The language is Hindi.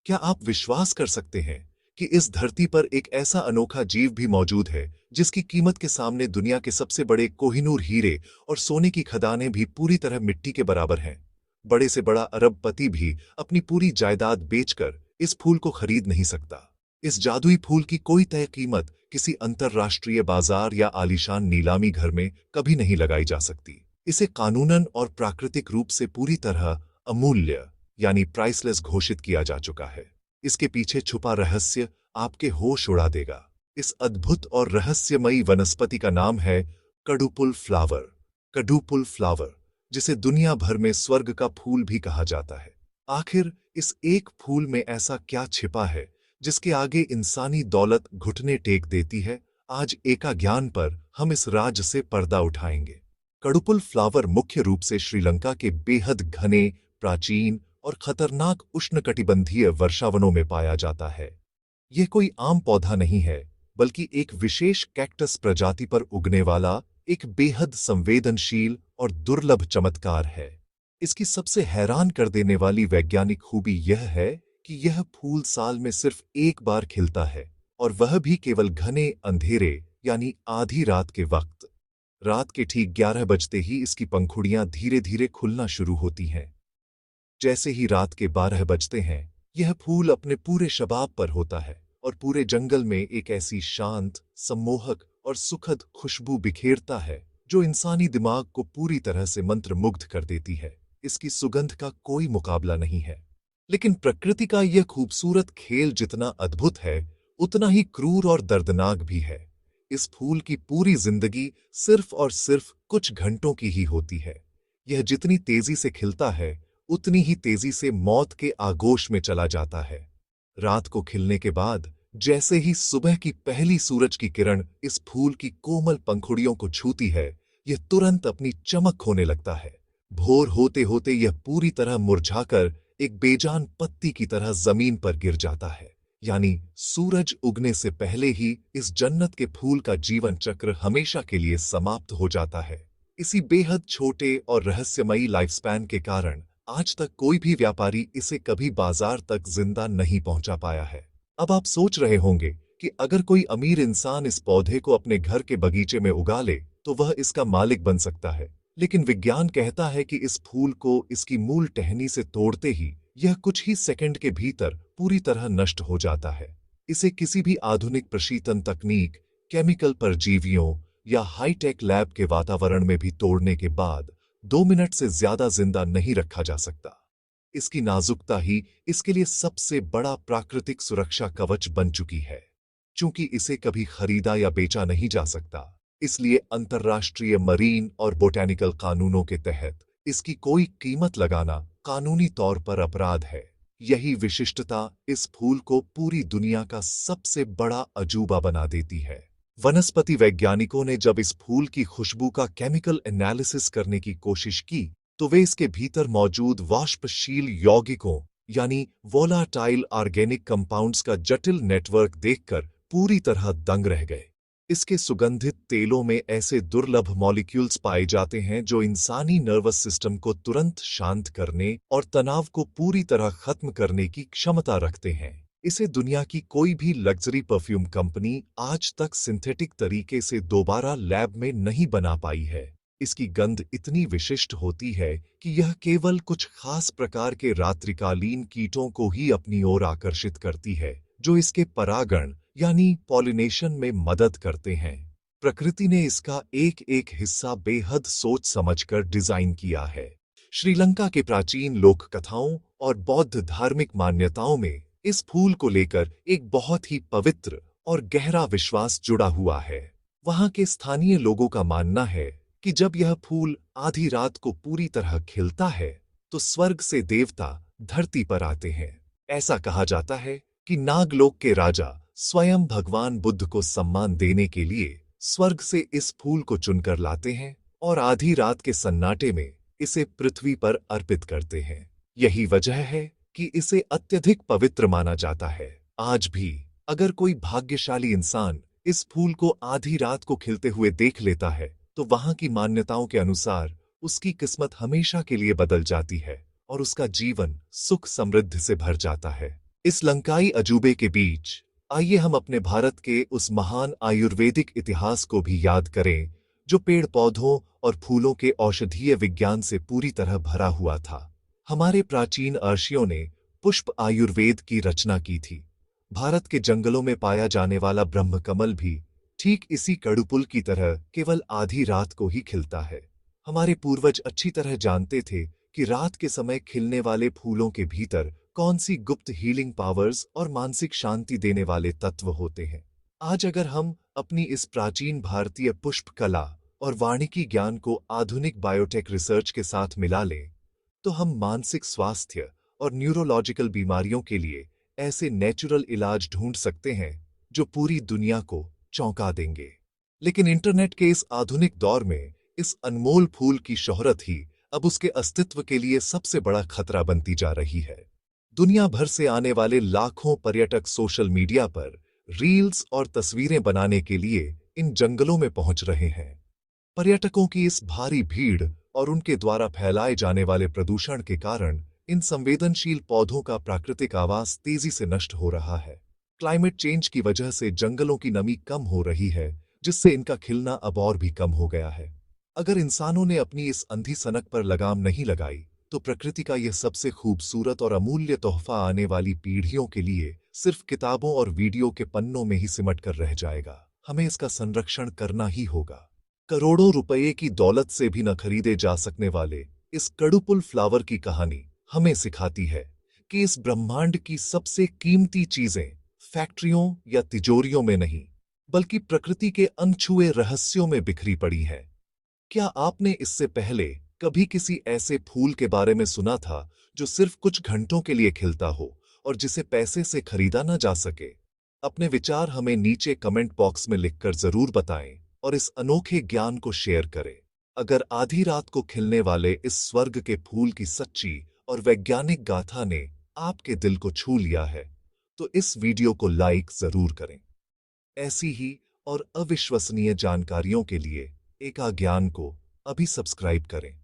क्या आप विश्वास कर सकते हैं कि इस धरती पर एक ऐसा अनोखा जीव भी मौजूद है जिसकी कीमत के सामने दुनिया के सबसे बड़े कोहिनूर हीरे और सोने की खदानें भी पूरी तरह मिट्टी के बराबर हैं? बड़े से बड़ा अरबपति भी अपनी पूरी जायदाद बेचकर इस फूल को खरीद नहीं सकता। इस जादुई फूल की कोई तय कीमत किसी अंतरराष्ट्रीय बाजार या आलीशान नीलामी घर में कभी नहीं लगाई जा सकती। इसे कानूनन और प्राकृतिक रूप से पूरी तरह अमूल्य यानी प्राइसलेस घोषित किया जा चुका है। इसके पीछे छुपा रहस्य आपके होश उड़ा देगा। इस अद्भुत और रहस्यमयी वनस्पति का नाम है कडुपुल फ्लावर। कडुपुल फ्लावर, जिसे दुनिया भर में स्वर्ग का फूल भी कहा जाता है। आखिर इस एक फूल में ऐसा क्या छिपा है जिसके आगे इंसानी दौलत घुटने टेक देती है? आज एका ज्ञान पर हम इस राज से पर्दा उठाएंगे। कडुपुल फ्लावर मुख्य रूप से श्रीलंका के बेहद घने, प्राचीन और खतरनाक उष्णकटिबंधीय वर्षावनों में पाया जाता है। यह कोई आम पौधा नहीं है, बल्कि एक विशेष कैक्टस प्रजाति पर उगने वाला एक बेहद संवेदनशील और दुर्लभ चमत्कार है। इसकी सबसे हैरान कर देने वाली वैज्ञानिक खूबी यह है कि यह फूल साल में सिर्फ एक बार खिलता है, और वह भी केवल घने अंधेरे यानी आधी रात के वक्त। रात के ठीक 11 बजते ही इसकी पंखुड़ियां धीरे धीरे खुलना शुरू होती हैं। जैसे ही रात के 12 बजते हैं, यह फूल अपने पूरे शबाब पर होता है और पूरे जंगल में एक ऐसी शांत, सम्मोहक और सुखद खुशबू बिखेरता है जो इंसानी दिमाग को पूरी तरह से मंत्रमुग्ध कर देती है। इसकी सुगंध का कोई मुकाबला नहीं है। लेकिन प्रकृति का यह खूबसूरत खेल जितना अद्भुत है, उतना ही क्रूर और दर्दनाक भी है। इस फूल की पूरी जिंदगी सिर्फ और सिर्फ कुछ घंटों की ही होती है। यह जितनी तेजी से खिलता है, उतनी ही तेजी से मौत के आगोश में चला जाता है। रात को खिलने के बाद जैसे ही सुबह की पहली सूरज की किरण इस फूल की कोमल पंखुड़ियों को छूती है, यह तुरंत अपनी चमक खोने लगता है। भोर होते होते यह पूरी तरह मुरझाकर एक बेजान पत्ती की तरह जमीन पर गिर जाता है। यानी सूरज उगने से पहले ही इस जन्नत के फूल का जीवन चक्र हमेशा के लिए समाप्त हो जाता है। इसी बेहद छोटे और रहस्यमयी लाइफ स्पैन के कारण आज तक कोई भी व्यापारी इसे कभी बाजार तक जिंदा नहीं पहुंचा पाया है। अब आप सोच रहे होंगे कि अगर कोई अमीर इंसान इस पौधे को अपने घर के बगीचे में उगा ले तो वह इसका मालिक बन सकता है। लेकिन विज्ञान कहता है कि इस फूल को इसकी मूल टहनी से तोड़ते ही यह कुछ ही सेकंड के भीतर पूरी तरह नष्ट हो जाता है। इसे किसी भी आधुनिक प्रशीतन तकनीक, केमिकल परजीवियों या हाईटेक लैब के वातावरण में भी तोड़ने के बाद 2 मिनट से ज्यादा जिंदा नहीं रखा जा सकता। इसकी नाजुकता ही इसके लिए सबसे बड़ा प्राकृतिक सुरक्षा कवच बन चुकी है। चूंकि इसे कभी खरीदा या बेचा नहीं जा सकता, इसलिए अंतर्राष्ट्रीय मरीन और बोटैनिकल कानूनों के तहत इसकी कोई कीमत लगाना कानूनी तौर पर अपराध है। यही विशिष्टता इस फूल को पूरी दुनिया का सबसे बड़ा अजूबा बना देती है। वनस्पति वैज्ञानिकों ने जब इस फूल की खुशबू का केमिकल एनालिसिस करने की कोशिश की, तो वे इसके भीतर मौजूद वाष्पशील यौगिकों यानी वोलाटाइल ऑर्गेनिक कंपाउंड्स का जटिल नेटवर्क देखकर पूरी तरह दंग रह गए। इसके सुगंधित तेलों में ऐसे दुर्लभ मॉलिक्यूल्स पाए जाते हैं जो इंसानी नर्वस सिस्टम को तुरंत शांत करने और तनाव को पूरी तरह खत्म करने की क्षमता रखते हैं। इसे दुनिया की कोई भी लग्जरी परफ्यूम कंपनी आज तक सिंथेटिक तरीके से दोबारा लैब में नहीं बना पाई है। इसकी गंध इतनी विशिष्ट होती है कि यह केवल कुछ खास प्रकार के रात्रिकालीन कीटों को ही अपनी ओर आकर्षित करती है, जो इसके परागण यानी पॉलिनेशन में मदद करते हैं। प्रकृति ने इसका एक एक हिस्सा बेहद सोच समझकर डिजाइन किया है। श्रीलंका के प्राचीन लोक कथाओं और बौद्ध धार्मिक मान्यताओं में इस फूल को लेकर एक बहुत ही पवित्र और गहरा विश्वास जुड़ा हुआ है। वहां के स्थानीय लोगों का मानना है कि जब यह फूल आधी रात को पूरी तरह खिलता है, तो स्वर्ग से देवता धरती पर आते हैं। ऐसा कहा जाता है कि नागलोक के राजा स्वयं भगवान बुद्ध को सम्मान देने के लिए स्वर्ग से इस फूल को चुनकर लाते हैं और आधी रात के सन्नाटे में इसे पृथ्वी पर अर्पित करते हैं। यही वजह है कि इसे अत्यधिक पवित्र माना जाता है। आज भी अगर कोई भाग्यशाली इंसान इस फूल को आधी रात को खिलते हुए देख लेता है, तो वहां की मान्यताओं के अनुसार उसकी किस्मत हमेशा के लिए बदल जाती है और उसका जीवन सुख समृद्धि से भर जाता है। इस लंकाई अजूबे के बीच आइए हम अपने भारत के उस महान आयुर्वेदिक इतिहास को भी याद करें जो पेड़ पौधों और फूलों के औषधीय विज्ञान से पूरी तरह भरा हुआ था। हमारे प्राचीन ऋषियों ने पुष्प आयुर्वेद की रचना की थी। भारत के जंगलों में पाया जाने वाला ब्रह्मकमल भी ठीक इसी कड़ुपुल की तरह केवल आधी रात को ही खिलता है। हमारे पूर्वज अच्छी तरह जानते थे कि रात के समय खिलने वाले फूलों के भीतर कौन सी गुप्त हीलिंग पावर्स और मानसिक शांति देने वाले तत्व होते हैं। आज अगर हम अपनी इस प्राचीन भारतीय पुष्प कला और वानिकी ज्ञान को आधुनिक बायोटेक रिसर्च के साथ मिला लें, तो हम मानसिक स्वास्थ्य और न्यूरोलॉजिकल बीमारियों के लिए ऐसे नेचुरल इलाज ढूंढ सकते हैं जो पूरी दुनिया को चौंका देंगे। लेकिन इंटरनेट के इस आधुनिक दौर में इस अनमोल फूल की शोहरत ही अब उसके अस्तित्व के लिए सबसे बड़ा खतरा बनती जा रही है। दुनिया भर से आने वाले लाखों पर्यटक सोशल मीडिया पर रील्स और तस्वीरें बनाने के लिए इन जंगलों में पहुंच रहे हैं। पर्यटकों की इस भारी भीड़ और उनके द्वारा फैलाए जाने वाले प्रदूषण के कारण इन संवेदनशील पौधों का प्राकृतिक आवास तेजी से नष्ट हो रहा है। क्लाइमेट चेंज की वजह से जंगलों की नमी कम हो रही है, जिससे इनका खिलना अब और भी कम हो गया है। अगर इंसानों ने अपनी इस अंधी सनक पर लगाम नहीं लगाई, तो प्रकृति का यह सबसे खूबसूरत और अमूल्य तोहफा आने वाली पीढ़ियों के लिए सिर्फ किताबों और वीडियो के पन्नों में ही सिमट कर रह जाएगा। हमें इसका संरक्षण करना ही होगा। करोड़ों रुपए की दौलत से भी न खरीदे जा सकने वाले इस कड़ुपुल फ्लावर की कहानी हमें सिखाती है कि इस ब्रह्मांड की सबसे कीमती चीजें फैक्ट्रियों या तिजोरियों में नहीं, बल्कि प्रकृति के अनछुए रहस्यों में बिखरी पड़ी है। क्या आपने इससे पहले कभी किसी ऐसे फूल के बारे में सुना था जो सिर्फ कुछ घंटों के लिए खिलता हो और जिसे पैसे से खरीदा न जा सके? अपने विचार हमें नीचे कमेंट बॉक्स में लिखकर जरूर बताएं और इस अनोखे ज्ञान को शेयर करें। अगर आधी रात को खिलने वाले इस स्वर्ग के फूल की सच्ची और वैज्ञानिक गाथा ने आपके दिल को छू लिया है, तो इस वीडियो को लाइक जरूर करें। ऐसी ही और अविश्वसनीय जानकारियों के लिए एका ज्ञान को अभी सब्सक्राइब करें।